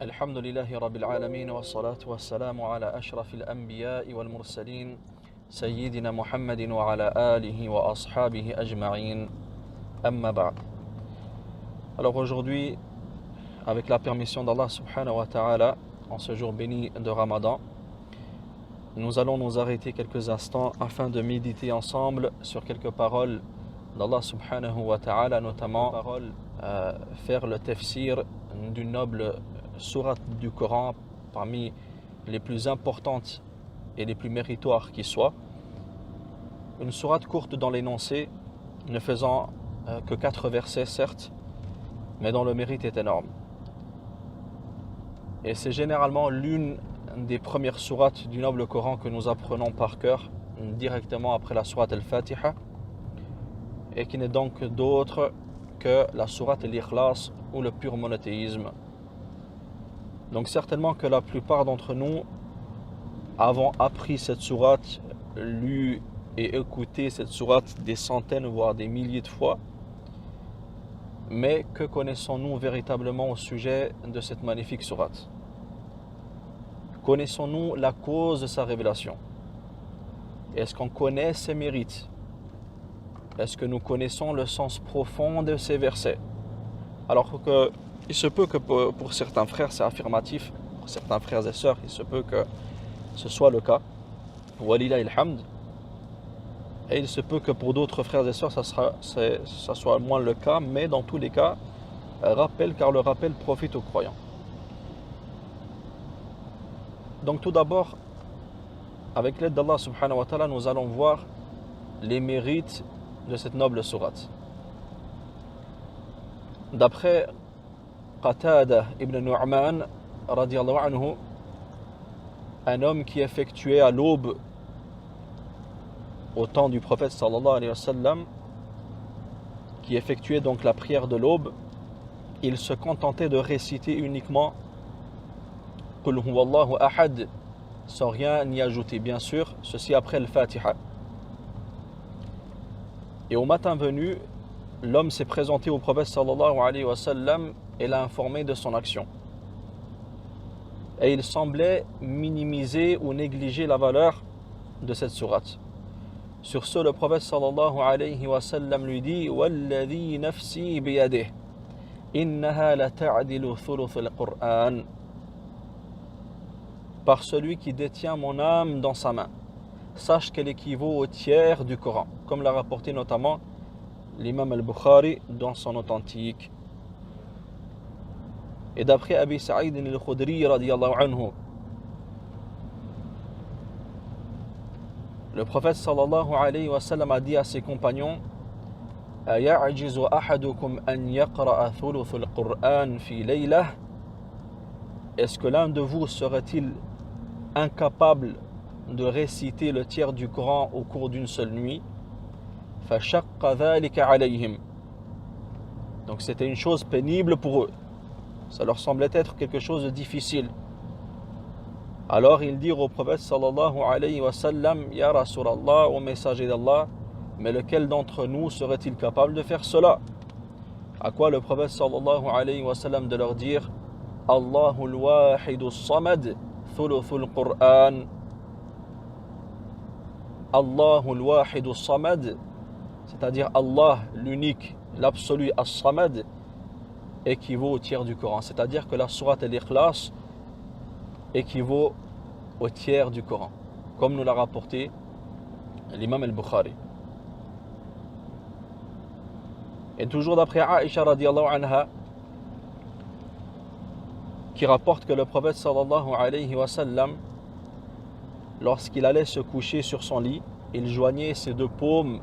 الحمد لله رب العالمين والصلاة والسلام على أشرف الأنبياء والمرسلين سيدنا محمد وعلى آله وأصحابه أجمعين أما بعد. Alors aujourd'hui, avec la permission d'Allah subhanahu wa ta'ala, en ce jour béni de Ramadan, nous allons nous arrêter quelques instants afin de méditer ensemble sur quelques paroles d'Allah subhanahu wa ta'ala, notamment faire le tafsir d'une noble sourate du Coran parmi les plus importantes et les plus méritoires qui soient. Une sourate courte dans l'énoncé, ne faisant que 4 versets certes, mais dont le mérite est énorme. Et c'est généralement l'une des premières sourates du noble Coran que nous apprenons par cœur directement après la sourate Al-Fatiha, et qui n'est donc d'autre que la sourate Al-Ikhlas ou le pur monothéisme. Donc certainement que la plupart d'entre nous avons appris cette sourate, lu et écouté cette sourate des centaines voire des milliers de fois. Mais que connaissons-nous véritablement au sujet de cette magnifique sourate? Connaissons-nous la cause de sa révélation? Est-ce qu'on connaît ses mérites? Est-ce que nous connaissons le sens profond de ces versets? Alors que il se peut que pour certains frères c'est affirmatif, pour certains frères et sœurs, il se peut que ce soit le cas. Walillahi alhamd. Et il se peut que pour d'autres frères et sœurs ça soit moins le cas, mais dans tous les cas, rappel, car le rappel profite aux croyants. Donc tout d'abord, avec l'aide d'Allah subhanahu wa ta'ala, nous allons voir les mérites de cette noble sourate. D'après Qatada ibn Nu'man radiyallahu anhu, un homme qui effectuait à l'aube au temps du prophète sallallahu alayhi wa sallam, qui effectuait donc la prière de l'aube, il se contentait de réciter uniquement Qul huwallahu ahad, sans rien y ajouter, bien sûr, ceci après le Fatiha. Et au matin venu, l'homme s'est présenté au prophète sallallahu alayhi wa sallam et l'a informé de son action. Et il semblait minimiser ou négliger la valeur de cette sourate. Sur ce, le prophète sallallahu alayhi wa sallam lui dit Walladhi nafsi biyadih innaha la ta'dilu thuluth al-Qur'an. Par celui qui détient mon âme dans sa main, sache qu'elle équivaut au tiers du Coran, comme l'a rapporté notamment l'imam al-Bukhari dans son authentique. Et d'après Abi Sa'id al-Khudri radiyallahu anhu, le prophète sallallahu alayhi wa sallam a dit à ses compagnons Aya'jizu ahadukum an yaqra'a thuluth al-Qur'an fi laylah. Est-ce que l'un de vous serait-il incapable de réciter le tiers du Coran au cours d'une seule nuit? Fashaqqa dhalika alayhim. Donc c'était une chose pénible pour eux. Ça leur semblait être quelque chose de difficile. Alors ils dirent au prophète sallallahu alayhi wa sallam Ya Rasulallah, au messager d'Allah, mais lequel d'entre nous serait-il capable de faire cela? À quoi le prophète sallallahu alayhi wa sallam de leur dire Allahul wahidus samad thuluthul Qur'an. Allahul wahidus samad, c'est-à-dire Allah l'unique, l'absolu as-samad, équivaut au tiers du Coran. C'est-à-dire que la sourate Al-Ikhlas équivaut au tiers du Coran, comme nous l'a rapporté l'imam al-Bukhari. Et toujours d'après Aïcha radiyallahu anha, qui rapporte que le prophète sallallahu alayhi wa sallam, lorsqu'il allait se coucher sur son lit, il joignait ses 2 paumes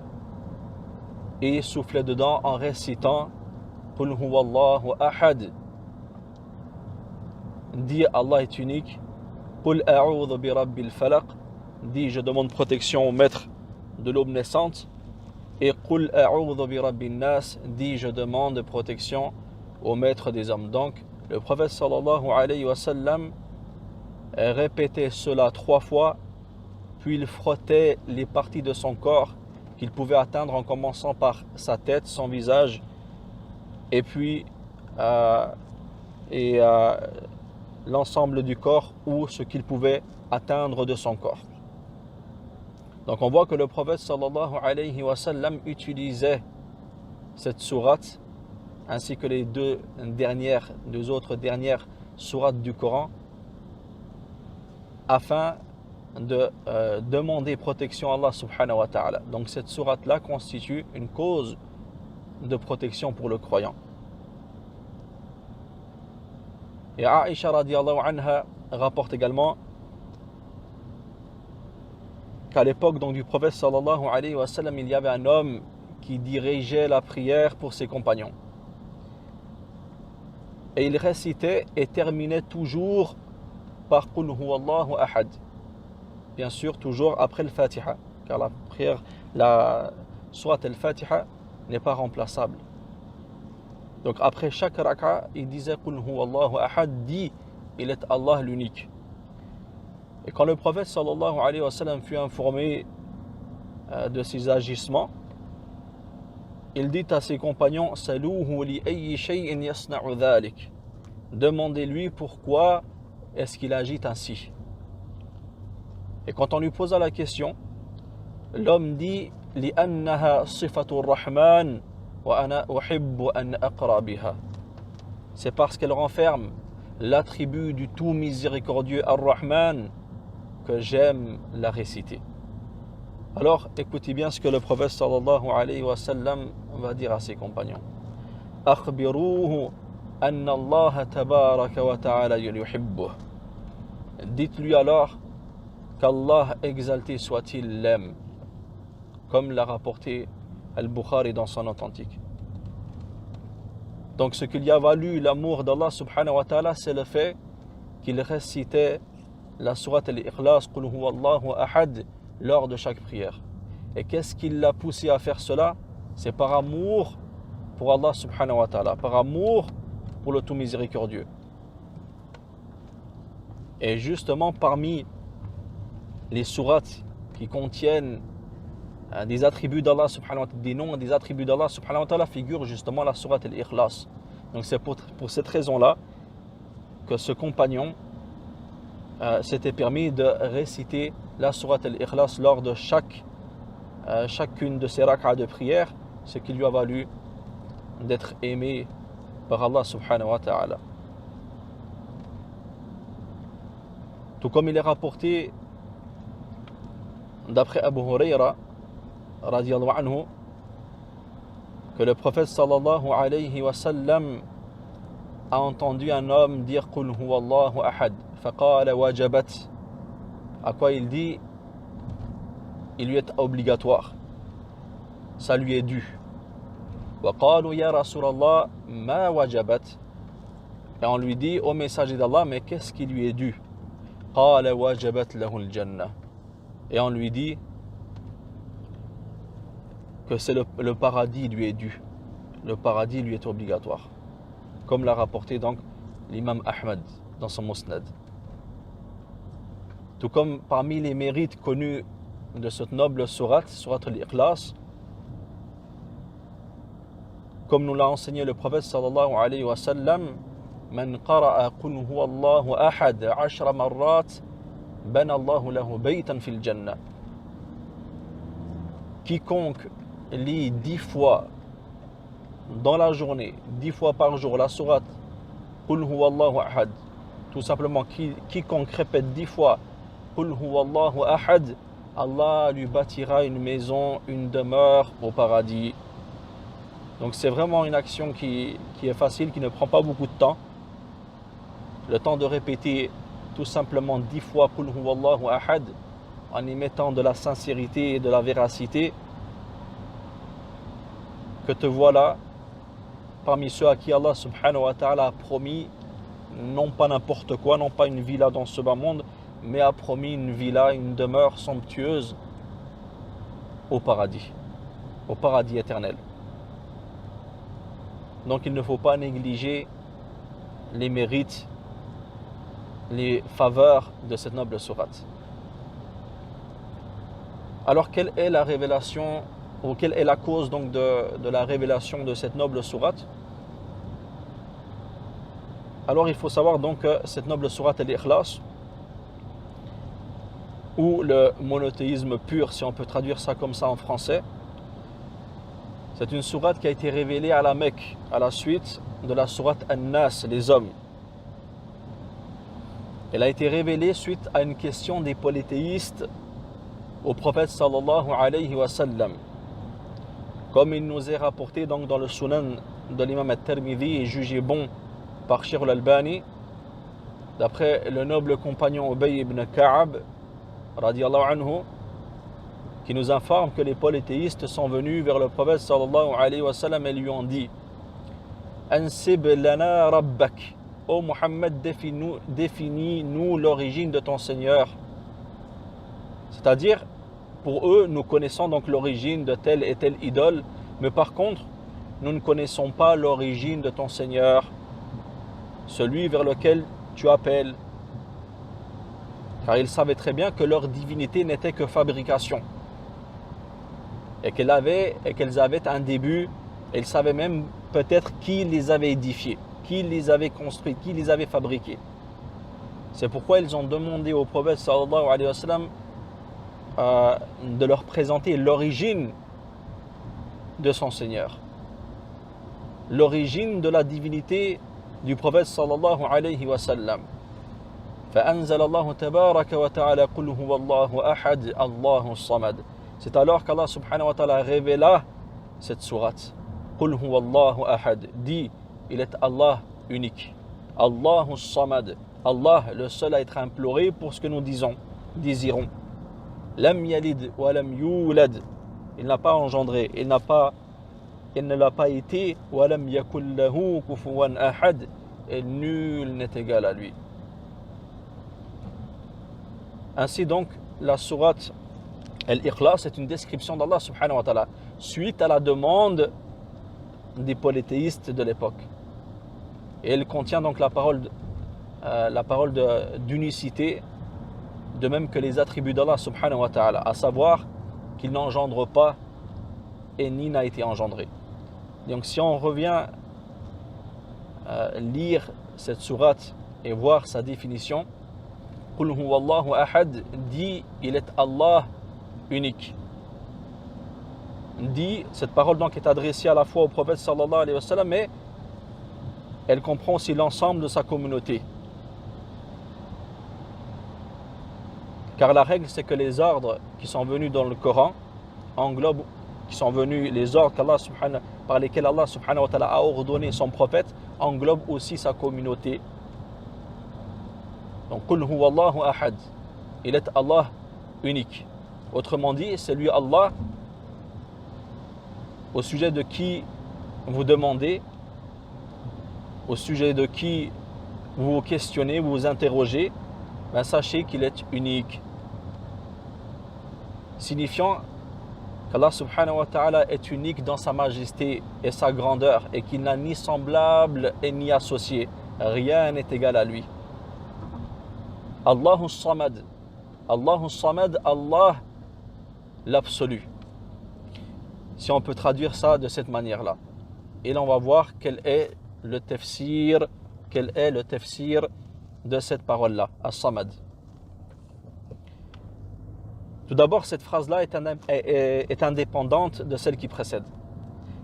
et soufflait dedans en récitant Qul huwallahu ahad. Dit Allah est unique. Qul a'udhu bi rabbil falaq. Dit je demande protection au maître de l'aube naissante. Et Qul a'udhu bi rabbin nas. Dit je demande protection au maître des hommes. Donc le prophète sallallahu alayhi wa sallam répétait cela 3 fois, puis il frottait les parties de son corps qu'il pouvait atteindre en commençant par sa tête, son visage, et puis l'ensemble du corps ou ce qu'il pouvait atteindre de son corps. Donc on voit que le prophète sallallahu alayhi wa sallam utilisait cette sourate ainsi que les deux autres dernières sourates du Coran afin de demander protection à Allah subhanahu wa ta'ala. Donc cette sourate-là constitue une cause de protection pour le croyant. Et Aïcha radiallahu anha rapporte également qu'à l'époque donc, du prophète sallallahu alayhi wa sallam, il y avait un homme qui dirigeait la prière pour ses compagnons. Et il récitait et terminait toujours par Qul huwallahu ahad. Bien sûr, toujours après le Fatiha, car la prière, la sourate al-Fatiha n'est pas remplaçable. Donc après chaque raka, il disait Qul huwallahu ahad, dit il est Allah l'unique. Et quand le prophète sallallahu alayhi wa sallam fut informé de ses agissements, il dit à ses compagnons Saluhu li ayyi shay'in yasna'u dhalik. Demandez-lui pourquoi est-ce qu'il agit ainsi. Et quand on lui posa la question, l'homme dit Li annaha sifatur rahman wa ana uhibbu an aqra biha. C'est parce qu'elle renferme l'attribut du tout miséricordieux Ar-Rahman que j'aime la réciter. Alors écoutez bien ce que le prophète sallallahu alayhi wa sallam va dire à ses compagnons. Akhbiruhu anna Allah tabaraka wa ta'ala yuhibbuh. Dites-lui alors qu'Allah exalté soit-il l'aime, comme l'a rapporté Al-Bukhari dans son authentique. Donc ce qu'il y a valu l'amour d'Allah subhanahu wa ta'ala, c'est le fait qu'il récitait la sourate al-Ikhlas, Qul huwallahu ahad, lors de chaque prière. Et qu'est-ce qui l'a poussé à faire cela? C'est par amour pour Allah subhanahu wa ta'ala, par amour pour le tout miséricordieux. Et justement parmi les sourates qui contiennent des attributs d'Allah subhanahu wa ta'ala, des noms et des attributs d'Allah subhanahu wa ta'ala, figure justement la sourate al-Ikhlas. Donc c'est pour cette raison-là que ce compagnon s'était permis de réciter la sourate al-Ikhlas lors de chacune de ses rak'as de prière, ce qui lui a valu d'être aimé par Allah subhanahu wa ta'ala. Tout comme il est rapporté d'après Abu Huraira radiyallahu anhu que le prophète sallallahu alayhi wa sallam a entendu un homme dire Qul huwallahu ahad faqala wajabat, à quoi il dit il lui est obligatoire, ça lui est dû. Wa qalu ya Rasulallah ma wajabat, et on lui dit ô messager d'Allah, mais qu'est-ce qui lui est dû? Qala wajabat lahu al-jannah, et on lui dit que c'est le paradis lui est dû, le paradis lui est obligatoire, comme l'a rapporté donc l'imam Ahmad dans son Musnad. Tout comme parmi les mérites connus de cette noble sourate, sourate al-Ikhlas, comme nous l'a enseigné le prophète sallallahu alayhi wa sallam, man qara'a qul huwa Allahu ahad 10 marrat bana Allahu lahu baytan fil jannah. Quiconque lit 10 fois dans la journée, 10 fois par jour la sourate Qul huwallahu ahad, tout simplement quiconque répète 10 fois Qul huwallahu ahad, Allah lui bâtira une maison, une demeure au paradis. Donc c'est vraiment une action qui est facile, qui ne prend pas beaucoup de temps. Le temps de répéter tout simplement 10 fois Qul huwallahu ahad en y mettant de la sincérité et de la véracité, que te voilà parmi ceux à qui Allah subhanahu wa ta'ala a promis non pas n'importe quoi, non pas une villa dans ce bas monde, mais a promis une villa, une demeure somptueuse au paradis éternel. Donc il ne faut pas négliger les mérites, les faveurs de cette noble sourate. Alors quelle est la révélation, ou quelle est la cause donc de la révélation de cette noble sourate? Alors il faut savoir donc que cette noble sourate Al-Ikhlas, ou le monothéisme pur, si on peut traduire ça comme ça en français, c'est une sourate qui a été révélée à la Mecque, à la suite de la sourate An-Nas, les hommes. Elle a été révélée suite à une question des polythéistes au prophète sallallahu alayhi wa sallam. Comme il nous est rapporté donc dans le Sunan de l'imam al-Tirmidhi et jugé bon par Sheikh al-Albani, d'après le noble compagnon Ubay ibn Ka'ab, radiyallahu anhu, qui nous informe que les polythéistes sont venus vers le prophète sallallahu alayhi wa sallam et lui ont dit: Ansib lana rabbak. Ô Muhammad, définis-nous l'origine de ton Seigneur. C'est-à-dire, pour eux, nous connaissons donc l'origine de telle et telle idole, mais par contre, nous ne connaissons pas l'origine de ton Seigneur, celui vers lequel tu appelles. Car ils savaient très bien que leur divinité n'était que fabrication. Et qu'elles avaient un début, et ils savaient même peut-être qui les avait édifiés, qui les avait construits, qui les avait fabriqués. C'est pourquoi ils ont demandé au prophète sallallahu alayhi wa sallam de leur présenter l'origine de son Seigneur, l'origine de la divinité du prophète sallallahu alayhi wa sallam. فأنزل الله تبارك وتعالى قل هو الله أحد الله الصمد. C'est alors qu'Allah subhanahu wa ta'ala révéla cette sourate. قل هو الله أحد. Dit, il est Allah unique. الله الصمد. Allah, le seul à être imploré pour ce que nous désirons. لم يلد ولم يولد. Il n'a pas engendré, il ne l'a pas été. ولم يكن له كفوا أحد. Et nul n'est égal à lui. Ainsi donc, la sourate Al-Ikhlas est une description d'Allah subhanahu wa ta'ala suite à la demande des polythéistes de l'époque. Et elle contient donc la parole d'unicité, de même que les attributs d'Allah subhanahu wa ta'ala, à savoir qu'il n'engendre pas et ni n'a été engendré. Donc si on revient lire cette sourate et voir sa définition, Qul huwa Allahu ahad, dit il est Allah unique. Dit, cette parole donc est adressée à la fois au prophète sallallahu alayhi wa sallam, mais elle comprend aussi l'ensemble de sa communauté. Car la règle, c'est que les ordres qui sont venus dans le Coran englobent, les ordres par lesquels Allah subhanahu wa ta'ala a ordonné son prophète, englobent aussi sa communauté. Donc, Qul huwa Allahu ahad, il est Allah unique. Autrement dit, c'est lui Allah au sujet de qui vous demandez, au sujet de qui vous vous questionnez, vous vous interrogez, ben sachez qu'il est unique. Signifiant qu'Allah subhanahu wa ta'ala est unique dans sa majesté et sa grandeur et qu'il n'a ni semblable et ni associé. Rien n'est égal à lui. Allahu Samad. Allahu Samad, Allah l'absolu. Si on peut traduire ça de cette manière-là. Et là, on va voir quel est le tafsir de cette parole-là, As-Samad. Tout d'abord, cette phrase-là est indépendante de celle qui précède.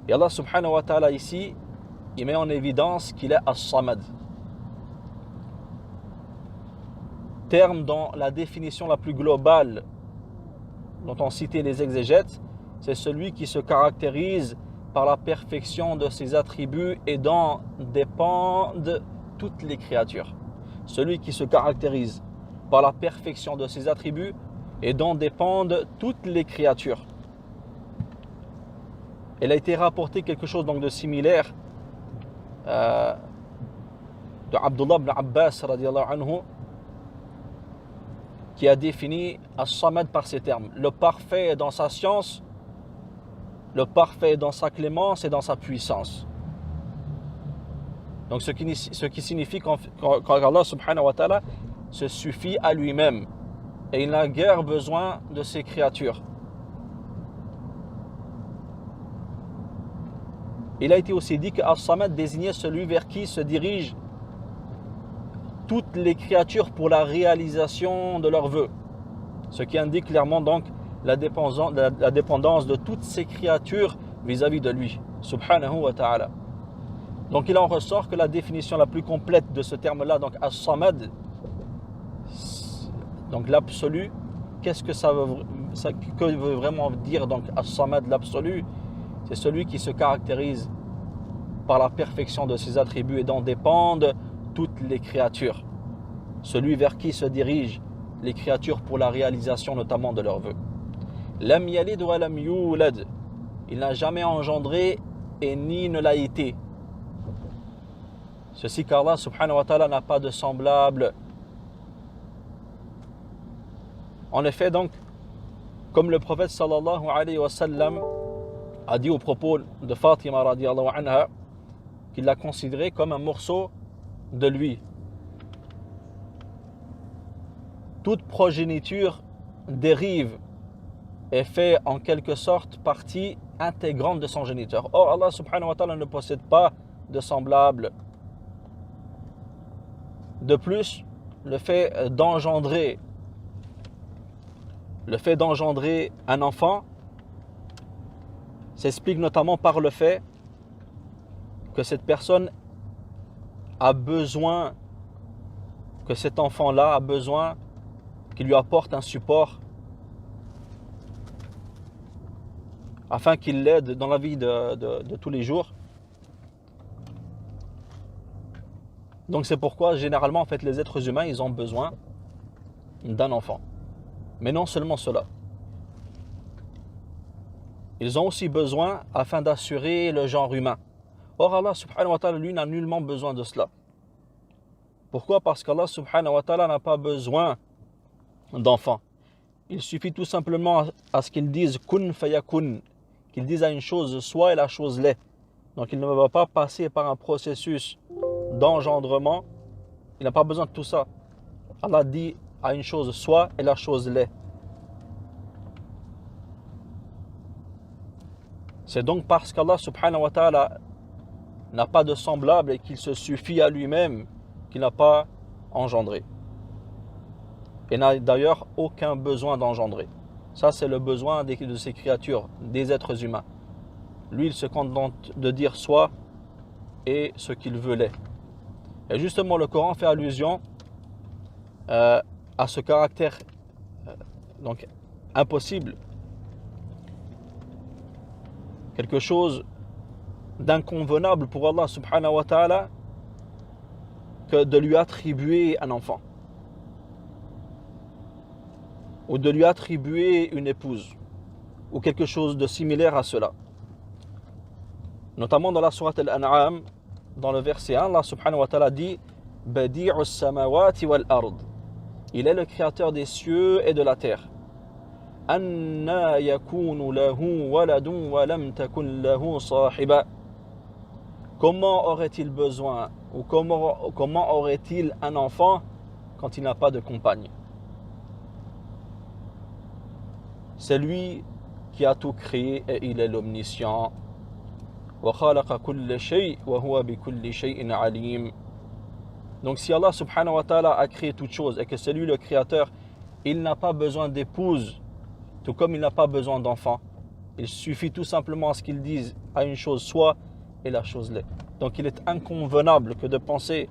Et Allah subhanahu wa ta'ala ici, il met en évidence qu'il est As-Samad. Terme dans la définition la plus globale dont ont cité les exégètes, c'est celui qui se caractérise par la perfection de ses attributs et dont dépendent toutes les créatures. Celui qui se caractérise par la perfection de ses attributs et dont dépendent toutes les créatures. Il a été rapporté quelque chose donc de similaire de Abdullah ibn Abbas radiyallahu anhu, qui a défini As-Samad par ces termes: le parfait dans sa science, le parfait dans sa clémence et dans sa puissance. Donc ce qui signifie qu'Allah subhanahu wa ta'ala se suffit à lui-même et il n'a guère besoin de ses créatures. Il a été aussi dit que As-Samad désignait celui vers qui se dirige toutes les créatures pour la réalisation de leurs vœux. Ce qui indique clairement donc la dépendance de toutes ces créatures vis-à-vis de lui, subhanahu wa ta'ala. Donc il en ressort que la définition la plus complète de ce terme-là, donc as-samad, donc l'absolu, qu'est-ce que que veut vraiment dire donc as-samad, l'absolu? C'est celui qui se caractérise par la perfection de ses attributs et dont dépendent toutes les créatures. Celui vers qui se dirigent les créatures pour la réalisation notamment de leurs vœux. Lam yalid wa lam yulad. Il n'a jamais engendré et ni ne l'a été. Ceci car Allah subhanahu wa ta'ala n'a pas de semblable. En effet donc, comme le prophète sallallahu alayhi wa sallam a dit au propos de Fatima radiallahu anha, qu'il l'a considéré comme un morceau de lui. Toute progéniture dérive et fait en quelque sorte partie intégrante de son géniteur. Or, Allah subhanahu wa ta'ala ne possède pas de semblable. De plus, le fait d'engendrer un enfant s'explique notamment par le fait que cette personne a besoin, que cet enfant-là a besoin qu'il lui apporte un support afin qu'il l'aide dans la vie de tous les jours. Donc c'est pourquoi généralement en fait les êtres humains ils ont besoin d'un enfant. Mais non seulement cela. Ils ont aussi besoin afin d'assurer le genre humain. Or Allah subhanahu wa ta'ala lui n'a nullement besoin de cela. Pourquoi? Parce qu'Allah subhanahu wa ta'ala n'a pas besoin d'enfants. Il suffit tout simplement à ce qu'il dise kun fayakun, qu'il dise à une chose soit et la chose l'est. Donc il ne va pas passer par un processus d'engendrement. Il n'a pas besoin de tout ça. Allah dit à une chose soit et la chose l'est. C'est donc parce qu'Allah subhanahu wa ta'ala n'a pas de semblable et qu'il se suffit à lui-même qu'il n'a pas engendré. Et n'a d'ailleurs aucun besoin d'engendrer. Ça c'est le besoin de ces créatures, des êtres humains. Lui il se contente de dire soit et ce qu'il veut l'est. Et justement le Coran fait allusion à ce caractère donc impossible, quelque chose d'inconvenable pour Allah subhanahu wa ta'ala que de lui attribuer un enfant ou de lui attribuer une épouse ou quelque chose de similaire à cela. Notamment dans la sourate Al-An'am, dans le verset 1, Allah subhanahu wa ta'ala dit Badi'us samawati wal ard. Il est le créateur des cieux et de la terre. Anna yakunu lahu waladun wa lam takun lahu sahiba. Comment aurait-il besoin ou comment aurait-il un enfant quand il n'a pas de compagne? C'est lui qui a tout créé et il est l'omniscient. Wa khalaqa kulla shay wa huwa bi kulli shay'in alim. Donc si Allah subhanahu wa ta'ala a créé toute chose et que c'est lui le créateur, il n'a pas besoin d'épouse, tout comme il n'a pas besoin d'enfant. Il suffit tout simplement à ce qu'il dise à une chose soit et la chose l'est. Donc il est inconvenable que de penser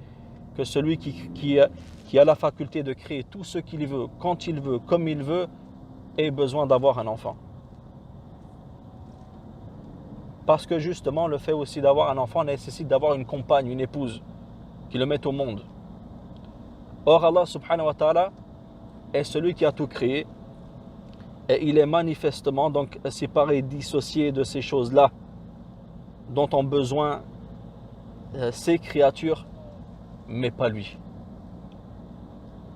que celui qui a la faculté de créer tout ce qu'il veut, quand il veut, comme il veut, ait besoin d'avoir un enfant. Parce que justement le fait aussi d'avoir un enfant nécessite d'avoir une compagne, une épouse qui le mette au monde. Or Allah subhanahu wa ta'ala est celui qui a tout créé et il est manifestement donc séparé, dissocié de ces choses-là dont ont besoin ces créatures, mais pas lui.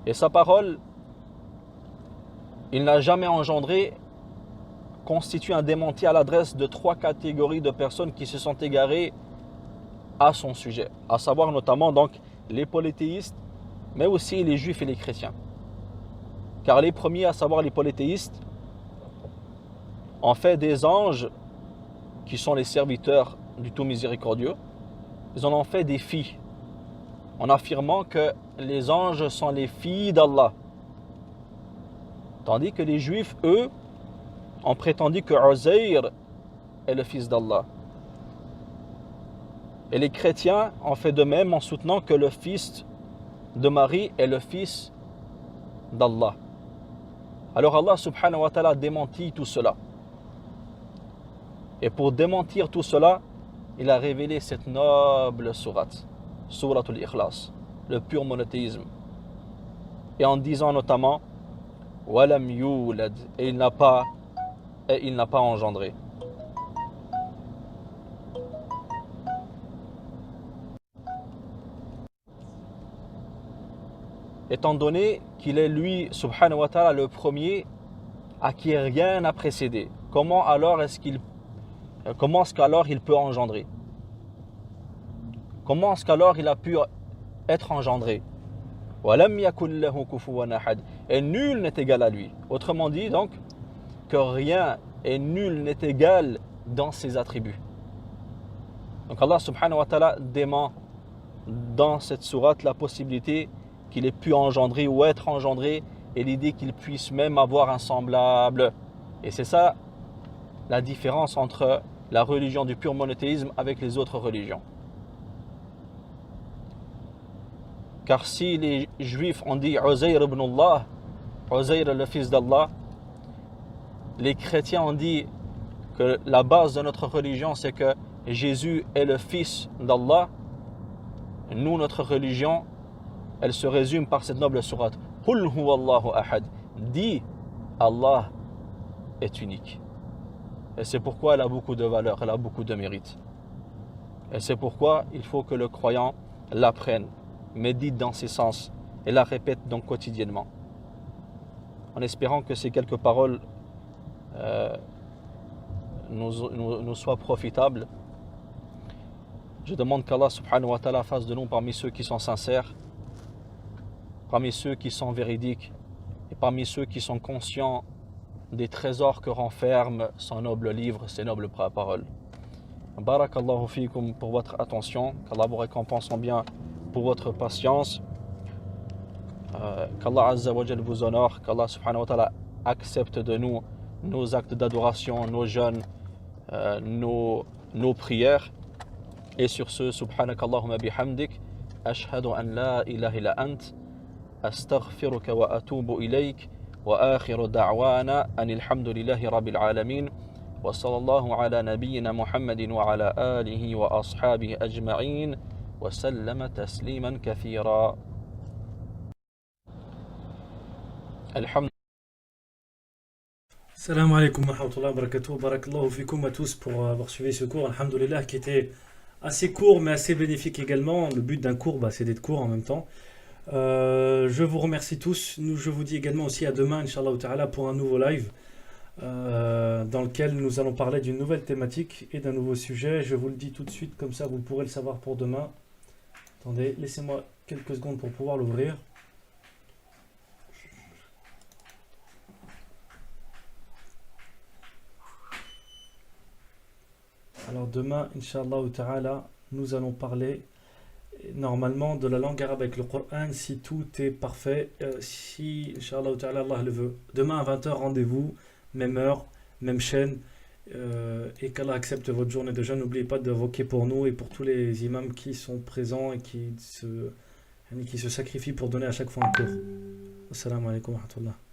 Et sa parole, il n'a jamais engendré, constitue un démenti à l'adresse de 3 catégories de personnes qui se sont égarées à son sujet, à savoir notamment donc les polythéistes, mais aussi les juifs et les chrétiens. Car les premiers, à savoir les polythéistes, ont fait des anges qui sont les serviteurs du tout miséricordieux, ils en ont fait des filles. en affirmant que les anges sont les filles d'Allah. Tandis que les juifs, eux, ont prétendu que Uzayr est le fils d'Allah. Et les chrétiens ont fait de même en soutenant que le fils de Marie est le fils d'Allah. Alors Allah subhanahu wa ta'ala démentit tout cela. Et pour démentir tout cela, il a révélé cette noble sourate, Souratul Ikhlas, le pur monothéisme. Et en disant notamment Walam yulad, et il n'a pas engendré. Étant donné qu'il est lui, subhanahu wa ta'ala, le premier à qui rien n'a précédé, comment est-ce qu'alors il peut engendrer? Comment est-ce qu'alors il a pu être engendré? Et nul n'est égal à lui. Autrement dit donc, que rien et nul n'est égal dans ses attributs. Donc Allah subhanahu wa ta'ala dément dans cette sourate la possibilité qu'il ait pu engendrer ou être engendré et l'idée qu'il puisse même avoir un semblable. Et c'est ça la différence entre la religion du pur monothéisme avec les autres religions. Car si les juifs ont dit Uzayr ibn Allah, Uzayr le fils d'Allah, les chrétiens ont dit que la base de notre religion c'est que Jésus est le fils d'Allah. Nous, notre religion, elle se résume par cette noble sourate. Qul huwallahu ahad. Dis, Allah est unique. Et c'est pourquoi elle a beaucoup de valeur, elle a beaucoup de mérite. Et c'est pourquoi il faut que le croyant l'apprenne, médite dans ses sens et la répète donc quotidiennement. En espérant que ces quelques paroles nous soient profitables. Je demande qu'Allah subhanahu wa ta'ala fasse de nous parmi ceux qui sont sincères, parmi ceux qui sont véridiques et parmi ceux qui sont conscients des trésors que renferme son noble livre, ses nobles paroles. Barakallahu fikum pour votre attention, qu'Allah vous récompense en bien pour votre patience, qu'Allah Azza wa Jal vous honore, qu'Allah subhanahu wa ta'ala accepte de nous nos actes d'adoration, nos jeûnes, nos prières. Et sur ce, subhanakallahumma bihamdik, ashhadu an la ilaha illa ant, astaghfiruka wa atubu ilayk, wa akhiru da'wana anil hamdulillahi rabbil alamin, wa sallallahu ala nabiyyina Muhammadin wa ala alihi wa ashabihi ajma'in, wa sallama tasliman kathira. Alhamdulillah. Salam alaikum wa rahmatullahi wa barakatuh. Barakallahu fikum à tous pour avoir suivi ce cours, alhamdulillah, qui était assez court mais assez bénéfique également. Le but d'un cours, c'est d'être court en même temps. Je vous remercie tous. Je vous dis également aussi à demain, Inch'Allah ta'ala, pour un nouveau live dans lequel nous allons parler d'une nouvelle thématique et d'un nouveau sujet. Je vous le dis tout de suite, comme ça vous pourrez le savoir pour demain. Attendez, laissez-moi quelques secondes pour pouvoir l'ouvrir. Alors demain, Inch'Allah ta'ala, nous allons parler normalement de la langue arabe avec le Coran, si tout est parfait, si Inch'Allah ta'ala Allah le veut. Demain à 20h, rendez-vous, même heure, même chaîne, et qu'Allah accepte votre journée de jeûne. N'oubliez pas d'invoquer pour nous et pour tous les imams qui sont présents et qui se sacrifient pour donner à chaque fois un cours. Assalamu alaikum wa rahmatullah.